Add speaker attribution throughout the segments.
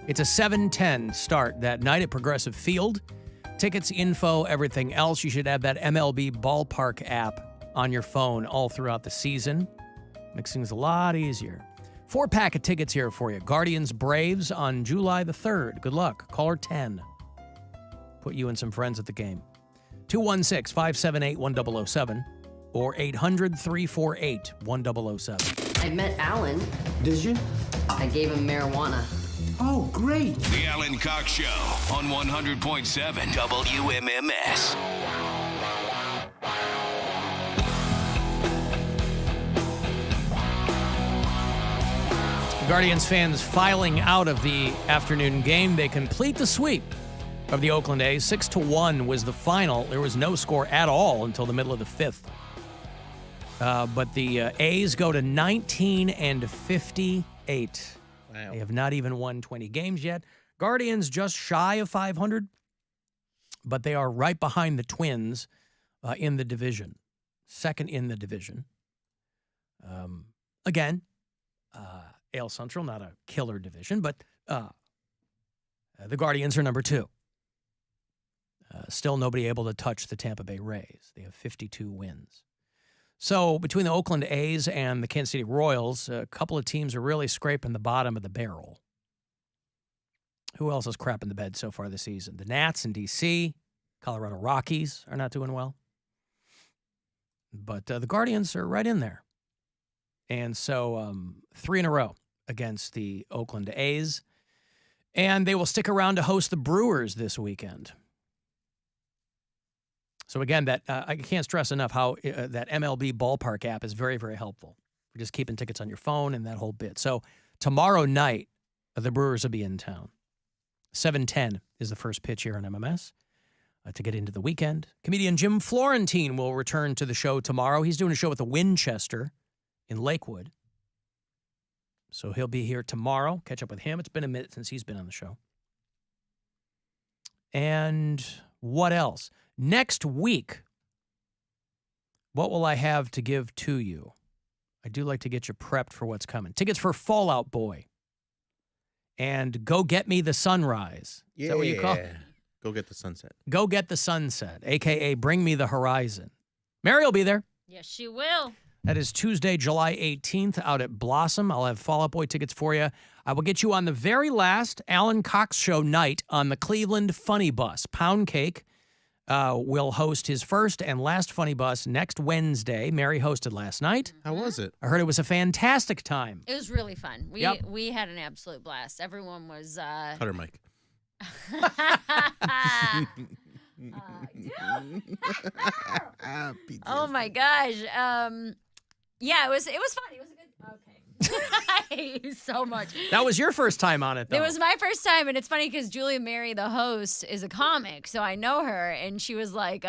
Speaker 1: It's a 7:10 start that night at Progressive Field. Tickets, info, everything else. You should have that MLB Ballpark app on your phone all throughout the season. Makes things a lot easier. 4-pack of tickets here for you. Guardians Braves on July the 3rd. Good luck. Caller 10. Put you and some friends at the game. 216-578-1007 or 800-348-1007.
Speaker 2: I met Alan.
Speaker 3: Did you?
Speaker 2: I gave him marijuana.
Speaker 3: Oh, great.
Speaker 4: The Alan Cox Show on 100.7 WMMS.
Speaker 1: Guardians fans filing out of the afternoon game. They complete the sweep of the Oakland A's. 6-1 was the final. There was no score at all until the middle of the fifth. But the A's go to 19-58. Wow. They have not even won 20 games yet. Guardians just shy of 500, but they are right behind the Twins in the division, second in the division. Again, AL Central, not a killer division, but the Guardians are number 2. Still nobody able to touch the Tampa Bay Rays. They have 52 wins. So between the Oakland A's and the Kansas City Royals, a couple of teams are really scraping the bottom of the barrel. Who else is crapping the bed so far this season? The Nats in D.C., Colorado Rockies are not doing well. But the Guardians are right in there. And so 3 in a row against the Oakland A's. And they will stick around to host the Brewers this weekend. So again, that I can't stress enough how that MLB Ballpark app is very, very helpful for just keeping tickets on your phone and that whole bit. So tomorrow night, the Brewers will be in town. 7:10 is the first pitch here on MMS to get into the weekend. Comedian Jim Florentine will return to the show tomorrow. He's doing a show at the Winchester in Lakewood. So he'll be here tomorrow. Catch up with him. It's been a minute since he's been on the show. And what else? Next week, what will I have to give to you? I do like to get you prepped for what's coming. Tickets for Fall Out Boy and Go Get Me the Sunrise.
Speaker 5: Yeah.
Speaker 1: Is that what you call it?
Speaker 5: Go Get the Sunset.
Speaker 1: Go Get the Sunset, a.k.a. Bring Me the Horizon. Mary will be there.
Speaker 6: Yes, she will.
Speaker 1: That is Tuesday, July 18th out at Blossom. I'll have Fall Out Boy tickets for you. I will get you on the very last Alan Cox Show night on the Cleveland Funny Bus. Poundcake will host his first and last Funny Bus next Wednesday. Mary hosted last night.
Speaker 5: How was it?
Speaker 1: I heard it was a fantastic time.
Speaker 6: It was really fun.
Speaker 1: Yep.
Speaker 6: We had an absolute blast. Everyone was...
Speaker 5: Cutter Mike.
Speaker 6: Oh my gosh. Yeah, it was fun. It was a good... Okay. I hate you so much.
Speaker 1: That was your first time on it, though.
Speaker 6: It was my first time, and it's funny because Julia Mary, the host, is a comic, so I know her, and she was like,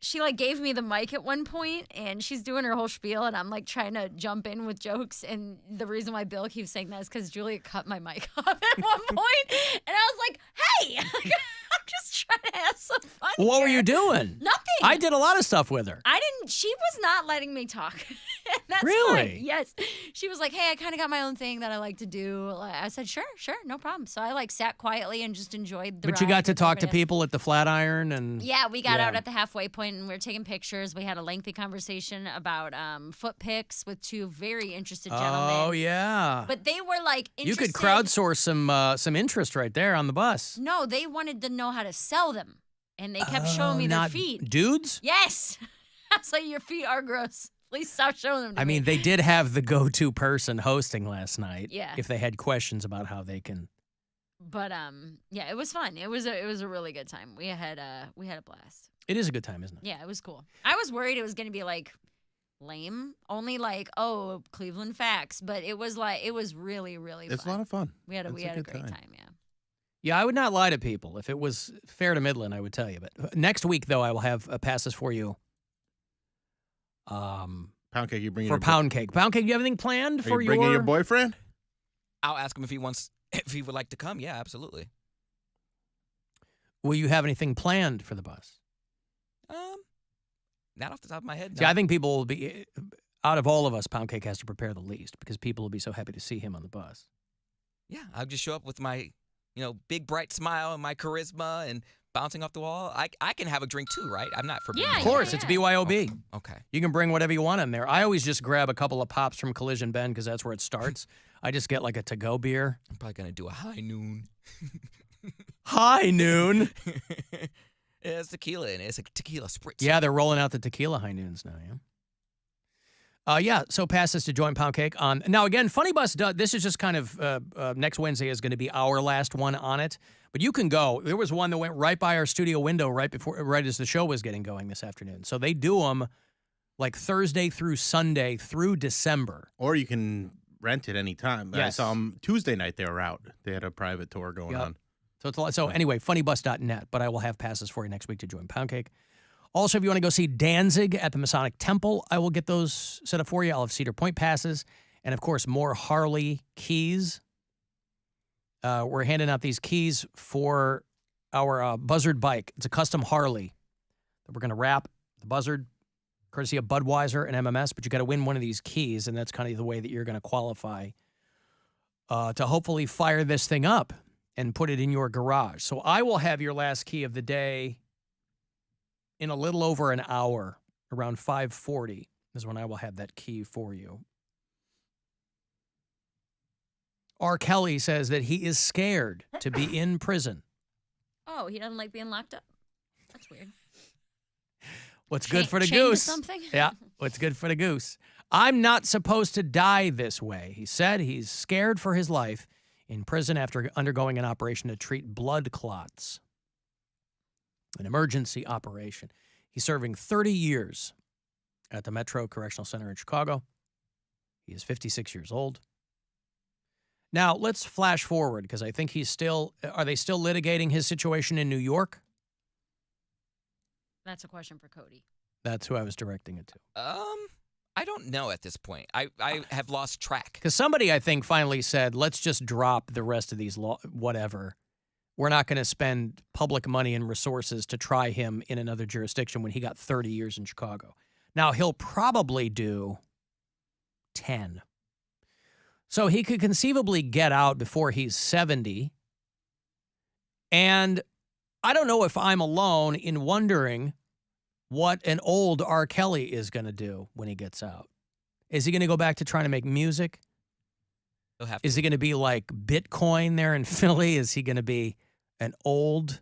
Speaker 6: she like gave me the mic at one point, and she's doing her whole spiel, and I'm like trying to jump in with jokes, and the reason why Bill keeps saying that is because Julia cut my mic off at one point, and I was like, hey, I'm just trying to have some fun.
Speaker 1: What were you doing?
Speaker 6: Nothing.
Speaker 1: I did a lot of stuff with her.
Speaker 6: She was not letting me talk. That's
Speaker 1: Really?
Speaker 6: fine. Yes. She was like, hey, I kind of got my own thing that I like to do. I said, sure, no problem. So I like sat quietly and just enjoyed the
Speaker 1: But you
Speaker 6: ride
Speaker 1: got to
Speaker 6: for
Speaker 1: talk
Speaker 6: 10
Speaker 1: to
Speaker 6: minutes.
Speaker 1: people at the Flatiron and...
Speaker 6: Yeah, we got
Speaker 1: Yeah.
Speaker 6: out at the halfway point and we were taking pictures. We had a lengthy conversation about foot pics with 2 very interested gentlemen.
Speaker 1: Oh, yeah.
Speaker 6: But they were like
Speaker 1: You
Speaker 6: interested.
Speaker 1: could crowdsource some interest right there on the bus.
Speaker 6: No, they wanted to know how to sell them. And they kept showing me their
Speaker 1: Not
Speaker 6: feet.
Speaker 1: Dudes?
Speaker 6: Yes. I was like, your feet are gross. Please stop showing them to me.
Speaker 1: I mean, they did have the go-to person hosting last night.
Speaker 6: Yeah.
Speaker 1: If they had questions about how they can...
Speaker 6: But yeah, it was fun. It was a really good time. We had a blast.
Speaker 1: It is a good time, isn't it?
Speaker 6: Yeah, it was cool. I was worried it was going to be like lame, only like Cleveland facts, but it was really really
Speaker 5: It's a
Speaker 6: fun.
Speaker 5: lot of fun.
Speaker 6: We had a
Speaker 5: good
Speaker 6: great time, yeah.
Speaker 1: Yeah, I would not lie to people. If it was fair to Midland, I would tell you. But next week, though, I will have passes for you.
Speaker 5: Poundcake, you bringing
Speaker 1: For
Speaker 5: your
Speaker 1: Poundcake. Poundcake, do you have anything planned
Speaker 5: Are
Speaker 1: for
Speaker 5: you bringing your boyfriend?
Speaker 7: I'll ask him if he would like to come. Yeah, absolutely.
Speaker 1: Will you have anything planned for the bus?
Speaker 7: Not off the top of my head.
Speaker 1: See,
Speaker 7: no.
Speaker 1: I think people will be, out of all of us, Poundcake has to prepare the least because people will be so happy to see him on the bus.
Speaker 7: Yeah, I'll just show up with my, big bright smile and my charisma and bouncing off the wall. I can have a drink too, right? I'm not forbidden.
Speaker 6: Yeah,
Speaker 1: Of
Speaker 7: from
Speaker 1: course,
Speaker 7: that.
Speaker 1: it's BYOB.
Speaker 7: Okay.
Speaker 1: You can bring whatever you want in there. I always just grab a couple of pops from Collision Bend because that's where it starts. I just get like a to-go beer.
Speaker 7: I'm probably gonna do a high noon.
Speaker 1: High noon.
Speaker 7: It's tequila and it's a tequila spritz.
Speaker 1: Yeah, they're rolling out the tequila high noons now, yeah. So passes to join Poundcake on. Now, again, Funny Bus, this is just kind of, next Wednesday is going to be our last one on it. But you can go. There was one that went right by our studio window right as the show was getting going this afternoon. So they do them like Thursday through Sunday through December.
Speaker 5: Or you can rent it anytime. I
Speaker 1: Yes.
Speaker 5: saw them Tuesday night. They were out. They had a private tour going
Speaker 1: Yep.
Speaker 5: on.
Speaker 1: So it's a lot. So anyway, funnybus.net, but I will have passes for you next week to join Poundcake. Also, if you want to go see Danzig at the Masonic Temple, I will get those set up for you. I'll have Cedar Point passes. And, of course, more Harley keys. We're handing out these keys for our Buzzard bike. It's a custom Harley that we're going to wrap the Buzzard, courtesy of Budweiser and MMS. But you got to win one of these keys, and that's kind of the way that you're going to qualify to hopefully fire this thing up and put it in your garage. So I will have your last key of the day in a little over an hour, around 5:40 is when I will have that key for you. R. Kelly says that he is scared to be in prison.
Speaker 6: Oh, he doesn't like being locked up. That's weird.
Speaker 1: What's good for the
Speaker 6: Chained to
Speaker 1: goose?
Speaker 6: something?
Speaker 1: Yeah, what's good for the goose? I'm not supposed to die this way, he said. He's scared for his life in prison after undergoing an operation to treat blood clots. An emergency operation. He's serving 30 years at the Metro Correctional Center in Chicago. He is 56 years old. Now, let's flash forward because I think are they still litigating his situation in New York?
Speaker 6: That's a question for Cody.
Speaker 1: That's who I was directing it to.
Speaker 7: I don't know at this point. I have lost track.
Speaker 1: Because somebody, I think, finally said, let's just drop the rest of these whatever. We're not going to spend public money and resources to try him in another jurisdiction when he got 30 years in Chicago. Now, he'll probably do 10. So he could conceivably get out before he's 70. And I don't know if I'm alone in wondering what an old R. Kelly is going to do when he gets out. Is he going to go back to trying to make music?
Speaker 7: He'll have to.
Speaker 1: Is he going to be like Bitcoin there in Philly? Is he going to be an old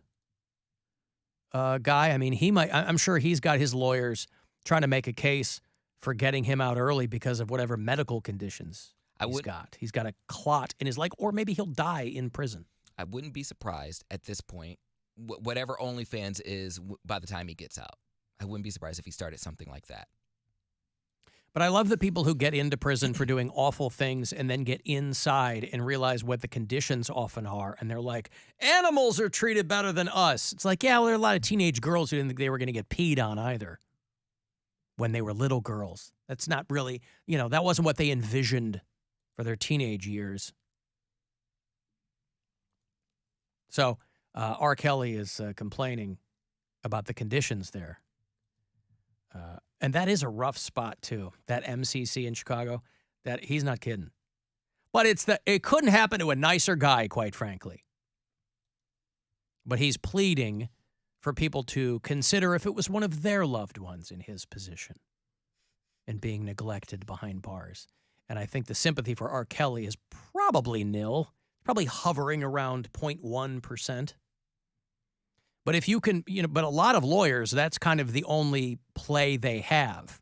Speaker 1: guy? I mean, he might. I'm sure he's got his lawyers trying to make a case for getting him out early because of whatever medical conditions he's got. He's got a clot in his leg, or maybe he'll die in prison.
Speaker 7: I wouldn't be surprised at this point, whatever OnlyFans is by the time he gets out. I wouldn't be surprised if he started something like that.
Speaker 1: But I love the people who get into prison for doing awful things and then get inside and realize what the conditions often are. And they're like, animals are treated better than us. It's like, yeah, well, there are a lot of teenage girls who didn't think they were going to get peed on either when they were little girls. That's not really, that wasn't what they envisioned for their teenage years. So R. Kelly is complaining about the conditions there. And that is a rough spot, too, that MCC in Chicago. That he's not kidding. But it couldn't happen to a nicer guy, quite frankly. But he's pleading for people to consider if it was one of their loved ones in his position and being neglected behind bars. And I think the sympathy for R. Kelly is probably nil, probably hovering around 0.1%. But if you can, but a lot of lawyers, that's kind of the only play they have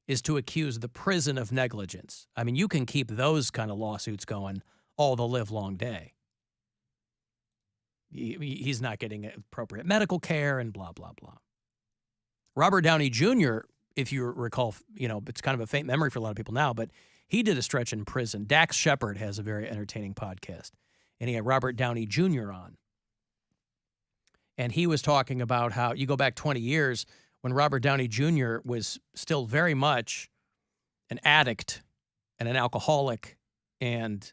Speaker 1: is to accuse the prison of negligence. I mean, you can keep those kind of lawsuits going all the live long day. He's not getting appropriate medical care and blah, blah, blah. Robert Downey Jr., if you recall, it's kind of a faint memory for a lot of people now, but he did a stretch in prison. Dax Shepard has a very entertaining podcast, and he had Robert Downey Jr. on. And he was talking about how you go back 20 years when Robert Downey Jr. was still very much an addict and an alcoholic. And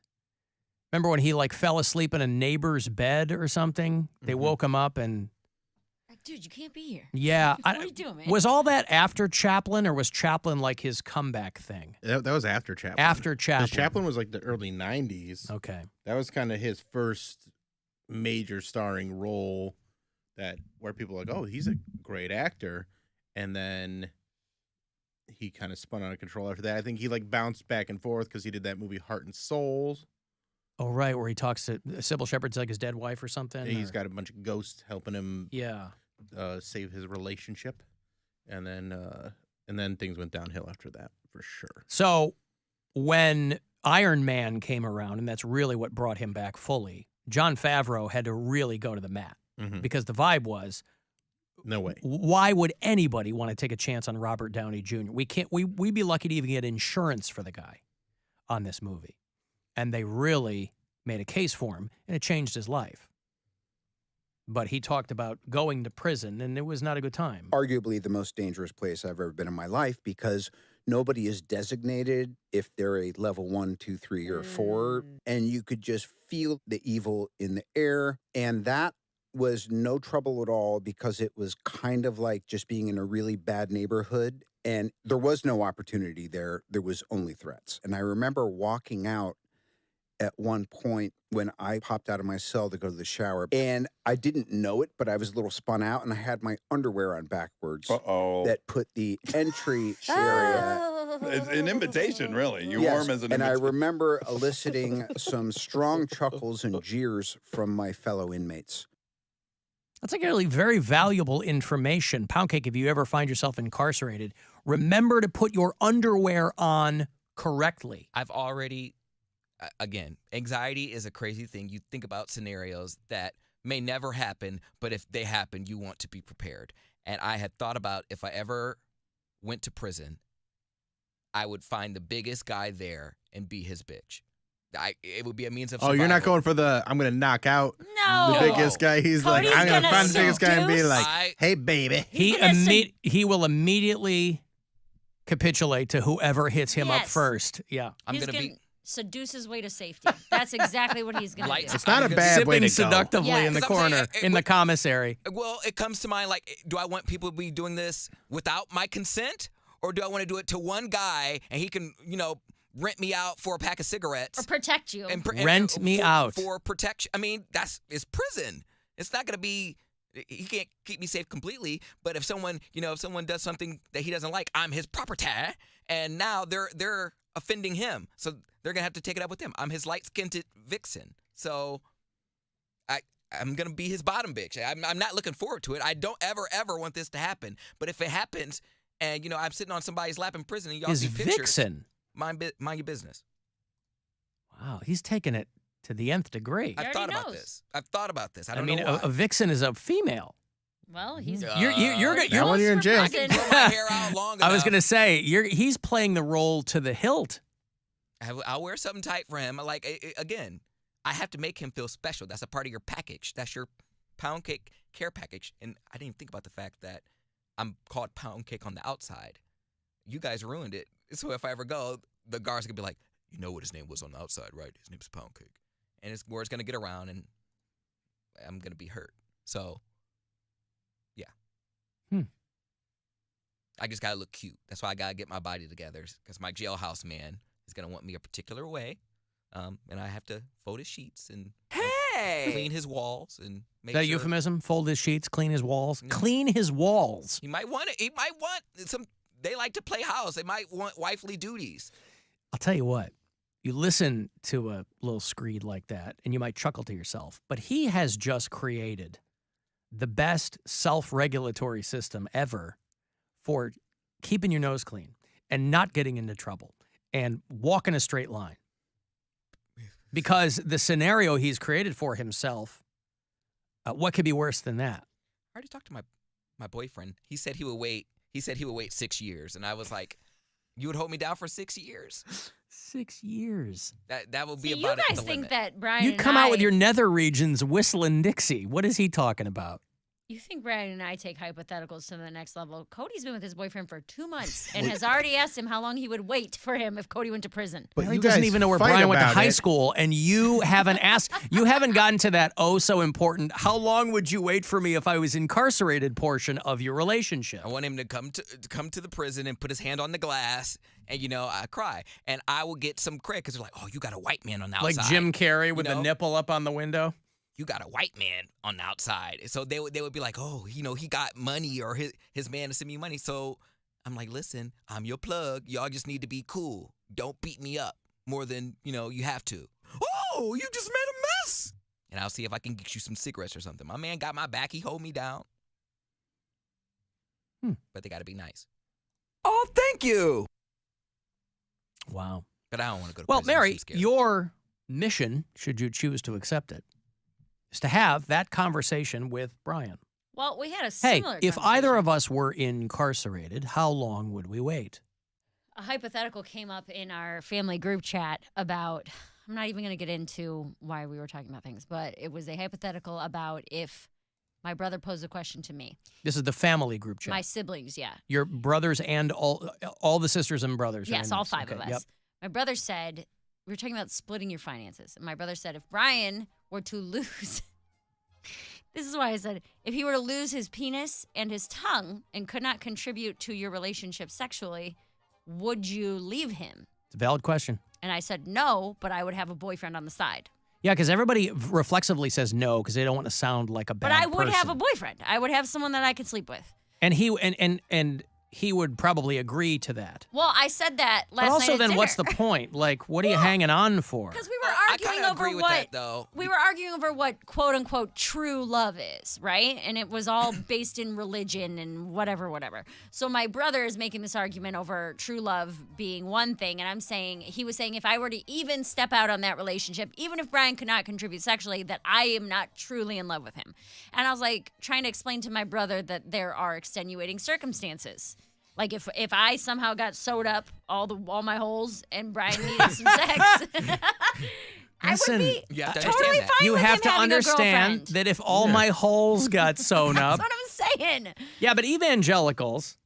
Speaker 1: remember when he fell asleep in a neighbor's bed or something? They woke him up and
Speaker 6: dude, you can't be here.
Speaker 1: Yeah.
Speaker 6: What are you doing, man?
Speaker 1: Was all that after Chaplin, or was Chaplin like his comeback thing?
Speaker 5: That was after Chaplin.
Speaker 1: After Chaplin.
Speaker 5: 'Cause Chaplin was like the early 90s.
Speaker 1: Okay.
Speaker 5: That was kind of his first major starring role where people are like, oh, he's a great actor. And then he kind of spun out of control after that. I think he like bounced back and forth because he did that movie Heart and Soul.
Speaker 1: Oh, right, where he talks to Sybil Shepherd's like his dead wife or something?
Speaker 5: He's got a bunch of ghosts helping him
Speaker 1: Yeah.
Speaker 5: save his relationship. And then things went downhill after that, for sure.
Speaker 1: So when Iron Man came around, and that's really what brought him back fully, Jon Favreau had to really go to the mat because the vibe was,
Speaker 5: No way.
Speaker 1: why would anybody want to take a chance on Robert Downey Jr.? We'd be lucky to even get insurance for the guy on this movie. And they really made a case for him, and it changed his life. But he talked about going to prison, and it was not a good time.
Speaker 8: Arguably the most dangerous place I've ever been in my life, because nobody is designated if they're a level 1, 2, 3, or 4. And you could just feel the evil in the air. And that was no trouble at all, because it was kind of like just being in a really bad neighborhood. And there was no opportunity there. There was only threats. And I remember walking out at one point when I popped out of my cell to go to the shower, and I didn't know it, but I was a little spun out, and I had my underwear on backwards. That put the entry area.
Speaker 9: It's an invitation, really. You
Speaker 8: Yes,
Speaker 9: wore 'em as an
Speaker 8: and I
Speaker 9: invitation.
Speaker 8: remember eliciting some strong chuckles and jeers from my fellow inmates.
Speaker 1: That's like really very valuable information. Poundcake, if you ever find yourself incarcerated, remember to put your underwear on correctly.
Speaker 7: I've already, again, anxiety is a crazy thing. You think about scenarios that may never happen, but if they happen, you want to be prepared. And I had thought about, if I ever went to prison, I would find the biggest guy there and be his bitch. It would be a means of survival.
Speaker 5: Oh, you're not going for I'm going to knock out
Speaker 6: No.
Speaker 5: the biggest guy. He's
Speaker 6: Cody's
Speaker 5: like, I'm going to
Speaker 6: gonna
Speaker 5: find the biggest guy and be
Speaker 6: seduce-
Speaker 5: like, hey, baby.
Speaker 1: He will immediately capitulate to whoever hits him up
Speaker 6: Yes.
Speaker 1: first. Yeah.
Speaker 7: I'm
Speaker 6: He's
Speaker 7: going to
Speaker 6: gonna
Speaker 7: be
Speaker 6: seduce his way to safety. That's exactly what he's going to
Speaker 7: Lights.
Speaker 6: do.
Speaker 5: It's not a
Speaker 7: I'm
Speaker 5: bad way
Speaker 1: Sipping
Speaker 5: to go.
Speaker 1: seductively
Speaker 6: Yes.
Speaker 1: in the
Speaker 7: 'Cause I'm saying,
Speaker 1: corner, in the commissary.
Speaker 7: Well, it comes to mind, like, do I want people to be doing this without my consent? Or do I want to do it to one guy and he can, rent me out for a pack of cigarettes?
Speaker 6: Or protect you.
Speaker 1: Rent me out.
Speaker 7: For protection. I mean, it's prison. It's not going to be, he can't keep me safe completely. But if someone does something that he doesn't like, I'm his property. And now they're offending him. So they're going to have to take it up with him. I'm his light-skinned vixen. So I'm going to be his bottom bitch. I'm not looking forward to it. I don't ever want this to happen. But if it happens and, I'm sitting on somebody's lap in prison and y'all
Speaker 1: His
Speaker 7: see pictures,
Speaker 1: vixen.
Speaker 7: mind your business.
Speaker 1: Wow, he's taking it to the nth degree.
Speaker 7: I've thought about this. I
Speaker 1: I
Speaker 7: don't
Speaker 1: mean,
Speaker 7: know why.
Speaker 1: a vixen is a female.
Speaker 6: Well, he's
Speaker 1: You're
Speaker 5: when you're in jail.
Speaker 7: I can grow my hair out long enough.
Speaker 1: I was going to say, he's playing the role to the hilt.
Speaker 7: I'll wear something tight for him. Again, I have to make him feel special. That's a part of your package. That's your Poundcake care package. And I didn't even think about the fact that I'm called Poundcake on the outside. You guys ruined it. So if I ever go, the guards are going to be like, you know what his name was on the outside, right? His name's Poundcake. And it's word's going to get around, and I'm going to be hurt. So, yeah. I just got to look cute. That's why I got to get my body together, because my jailhouse man is going to want me a particular way. And I have to fold his sheets and clean his walls and make
Speaker 1: Is that a
Speaker 7: sure.
Speaker 1: euphemism? Fold his sheets, clean his walls.
Speaker 7: Yeah.
Speaker 1: Clean his walls.
Speaker 7: He might want it. He might want some. They like to play house. They might want wifely duties.
Speaker 1: I'll tell you what. You listen to a little screed like that, and you might chuckle to yourself. But he has just created the best self-regulatory system ever for keeping your nose clean and not getting into trouble and walking a straight line. Because the scenario he's created for himself, what could be worse than that?
Speaker 7: I already talked to my boyfriend. He said he would wait. He said he would wait 6 years, and I was like, "You would hold me down for 6 years?
Speaker 1: 6 years.
Speaker 7: That would be
Speaker 6: See,
Speaker 7: about
Speaker 6: you guys
Speaker 7: the
Speaker 6: think
Speaker 7: limit."
Speaker 6: that Brian
Speaker 1: You
Speaker 6: and
Speaker 1: come out with
Speaker 6: I-
Speaker 1: your nether regions whistling Dixie. What is he talking about?
Speaker 6: You think Brian and I take hypotheticals to the next level? Cody's been with his boyfriend for 2 months and has already asked him how long he would wait for him if Cody went to prison.
Speaker 5: But
Speaker 1: He
Speaker 5: you
Speaker 1: doesn't
Speaker 5: guys
Speaker 1: even know where
Speaker 5: fight
Speaker 1: Brian went to
Speaker 5: about
Speaker 1: high
Speaker 5: it.
Speaker 1: school, and you haven't asked. You haven't gotten to that so important. How long would you wait for me if I was incarcerated portion of your relationship?
Speaker 7: I want him to come to the prison and put his hand on the glass, and I cry, and I will get some credit because they're like, "Oh, you got a white man on the outside."
Speaker 1: Like Jim Carrey with the
Speaker 7: know?
Speaker 1: nipple up on the window.
Speaker 7: You got a white man on the outside. So they would be like, oh, he got money, or his man to send me money. So I'm like, listen, I'm your plug. Y'all just need to be cool. Don't beat me up more than, you have to. Oh, you just made a mess. And I'll see if I can get you some cigarettes or something. My man got my back. He hold me down. But they got to be nice. Oh, thank you.
Speaker 1: Wow.
Speaker 7: But I don't want to go to
Speaker 1: Well,
Speaker 7: prison. I'm
Speaker 1: Mary,
Speaker 7: too scared.
Speaker 1: your mission, should you choose to accept it, is to have that conversation with Brian.
Speaker 6: Well, we had a
Speaker 1: Hey,
Speaker 6: similar
Speaker 1: if either
Speaker 6: conversation.
Speaker 1: of us were incarcerated, how long would we wait?
Speaker 6: A hypothetical came up in our family group chat about, I'm not even going to get into why we were talking about things, but it was a hypothetical about if my brother posed a question to me.
Speaker 1: This is the family group chat.
Speaker 6: My siblings, yeah.
Speaker 1: Your brothers and all the sisters and brothers. are
Speaker 6: Yes,
Speaker 1: in
Speaker 6: all
Speaker 1: this.
Speaker 6: 5 of
Speaker 1: Okay,
Speaker 6: us.
Speaker 1: Yep.
Speaker 6: My brother said, we were talking about splitting your finances. And my brother said, if Brian were to lose, this is why I said, if he were to lose his penis and his tongue and could not contribute to your relationship sexually, would you leave him?
Speaker 1: It's a valid question.
Speaker 6: And I said, no, but I would have a boyfriend on the side.
Speaker 1: Yeah, because everybody reflexively says no because they don't want to sound like a bad
Speaker 6: But I would have a
Speaker 1: person.
Speaker 6: boyfriend. I would have someone that I could sleep with.
Speaker 1: And he would probably agree to that.
Speaker 6: Well, I said that last
Speaker 1: But also,
Speaker 6: night at
Speaker 1: then what's the
Speaker 6: dinner.
Speaker 1: point? Like, what are you hanging on for?
Speaker 6: Because we were
Speaker 7: I
Speaker 6: arguing
Speaker 7: kinda
Speaker 6: over
Speaker 7: agree with
Speaker 6: what
Speaker 7: that, though.
Speaker 6: we were arguing over what quote unquote true love is, right? And it was all based in religion and whatever. So my brother is making this argument over true love being one thing, and he was saying if I were to even step out on that relationship, even if Brian could not contribute sexually, that I am not truly in love with him. And I was like trying to explain to my brother that there are extenuating circumstances. Like if I somehow got sewed up all my holes and Brian needed some sex, I
Speaker 1: Listen,
Speaker 6: would be
Speaker 7: You have to
Speaker 6: totally
Speaker 7: understand that.
Speaker 6: fine
Speaker 1: You
Speaker 6: with
Speaker 1: have
Speaker 6: him
Speaker 1: to
Speaker 6: having a
Speaker 1: understand
Speaker 6: girlfriend.
Speaker 1: that if all my holes got sewn up.
Speaker 6: That's what I'm saying.
Speaker 1: Yeah, but evangelicals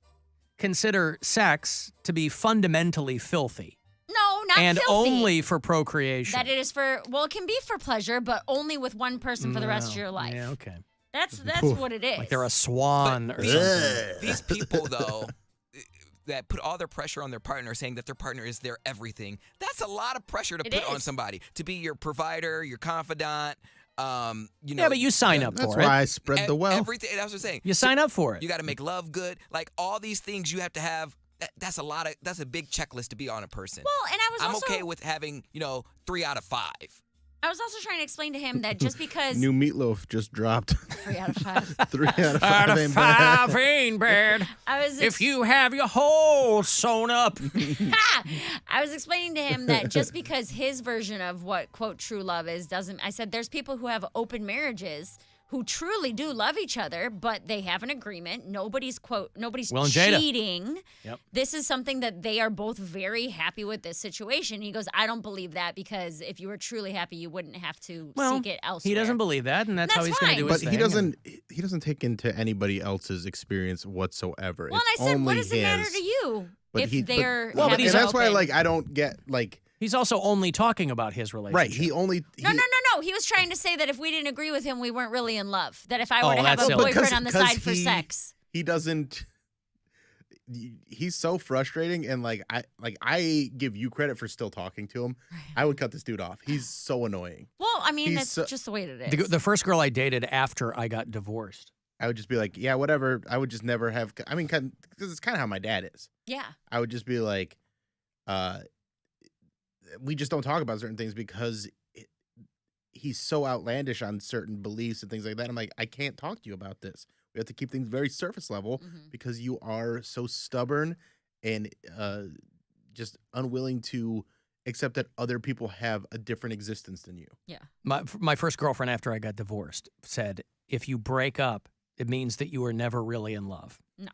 Speaker 1: consider sex to be fundamentally filthy
Speaker 6: No, not
Speaker 1: and
Speaker 6: filthy.
Speaker 1: only for procreation.
Speaker 6: That it is for, well, it can be for pleasure, but only with one person for the rest of
Speaker 1: No.
Speaker 6: your life.
Speaker 1: Yeah, okay.
Speaker 6: That's what it is.
Speaker 1: Like they're a swan or something.
Speaker 7: These people, though, that put all their pressure on their partner, saying that their partner is their everything, that's a lot of pressure to
Speaker 6: It
Speaker 7: put on
Speaker 6: is.
Speaker 7: somebody. To be your provider, your confidant,
Speaker 1: Yeah, but you sign up
Speaker 5: That's
Speaker 1: for
Speaker 5: why
Speaker 1: it.
Speaker 5: I spread the wealth.
Speaker 7: Everything, that's what I'm saying.
Speaker 1: You sign up for it.
Speaker 7: You got to make love good. Like, all these things you have to have, that's a big checklist to be on a person.
Speaker 6: Well, and I was
Speaker 7: I'm
Speaker 6: also
Speaker 7: okay with having, 3 out of 5.
Speaker 6: I was also trying to explain to him that just because
Speaker 5: New meatloaf just dropped.
Speaker 6: 3 out of 5.
Speaker 5: 3 out of 5
Speaker 1: Out of
Speaker 5: ain't bad.
Speaker 1: 5 ain't bad.
Speaker 6: I was
Speaker 1: If you have your hole sewn up.
Speaker 6: I was explaining to him that just because his version of what quote true love is doesn't. I said there's people who have open marriages who truly do love each other, but they have an agreement. Nobody's
Speaker 1: Will and Jada.
Speaker 6: cheating.
Speaker 1: Yep.
Speaker 6: This is something that they are both very happy with this situation. He goes, I don't believe that because if you were truly happy, you wouldn't have to
Speaker 1: Well,
Speaker 6: seek it elsewhere.
Speaker 1: he doesn't believe that, and that's how
Speaker 6: That's
Speaker 1: he's going to
Speaker 6: fine.
Speaker 1: do his
Speaker 5: But
Speaker 1: thing.
Speaker 5: he doesn't take into anybody else's experience whatsoever.
Speaker 6: Well,
Speaker 5: It's
Speaker 6: and I said,
Speaker 5: only
Speaker 6: what does it matter
Speaker 5: his.
Speaker 6: to you
Speaker 5: But
Speaker 6: if
Speaker 5: he-
Speaker 6: they're
Speaker 1: Well, but
Speaker 6: having
Speaker 1: he's-
Speaker 5: and that's why,
Speaker 6: open-
Speaker 5: I don't get
Speaker 1: He's also only talking about his relationship.
Speaker 5: right. He only
Speaker 6: No. He was trying to say that if we didn't agree with him, we weren't really in love. That if I were
Speaker 1: Oh,
Speaker 6: to have
Speaker 1: that's
Speaker 6: a
Speaker 1: silly.
Speaker 6: boyfriend on the
Speaker 5: Because
Speaker 6: side for sex.
Speaker 5: He doesn't. He's so frustrating, and I give you credit for still talking to him. I would cut this dude off. He's so annoying.
Speaker 6: Well, I mean,
Speaker 5: He's
Speaker 6: that's
Speaker 5: so-
Speaker 6: just the way it is.
Speaker 1: The first girl I dated after I got divorced.
Speaker 5: I would just be like, yeah, whatever. I would just never have. I mean, because it's kind of how my dad is.
Speaker 6: Yeah.
Speaker 5: I would just be like, we just don't talk about certain things because he's so outlandish on certain beliefs and things like that. I'm like, I can't talk to you about this. We have to keep things very surface level
Speaker 6: Mhm.
Speaker 5: because you are so stubborn and just unwilling to accept that other people have a different existence than you.
Speaker 1: My first girlfriend after I got divorced said, if you break up, it means that you were never really in love.
Speaker 6: No.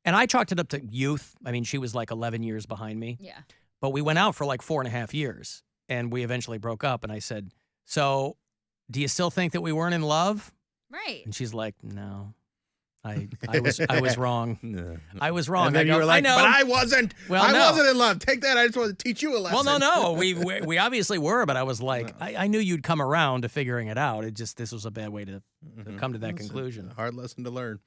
Speaker 1: And I chalked it up to youth. I mean, she was like 11 years behind me.
Speaker 6: Yeah.
Speaker 1: But we went out for like 4.5 years, and we eventually broke up. And I said, so do you still think that we weren't in love?
Speaker 6: Right.
Speaker 1: And she's like, no, I was wrong.
Speaker 5: No.
Speaker 1: I was wrong.
Speaker 5: And then
Speaker 1: I go,
Speaker 5: you were like,
Speaker 1: I know.
Speaker 5: but I wasn't.
Speaker 1: Well,
Speaker 5: I
Speaker 1: no.
Speaker 5: wasn't in love. Take that. I just wanted to teach you a lesson.
Speaker 1: Well, no. We obviously were, but I was like, I knew you'd come around to figuring it out. It just, this was a bad way to come to that conclusion.
Speaker 5: A hard lesson to learn.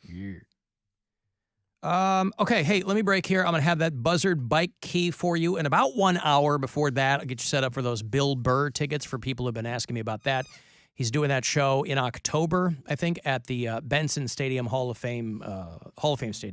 Speaker 1: Okay, hey, let me break here. I'm going to have that Buzzard bike key for you in about 1 hour. Before that, I'll get you set up for those Bill Burr tickets for people who've been asking me about that. He's doing that show in October, I think, at the Benson Stadium Hall of Fame Stadium.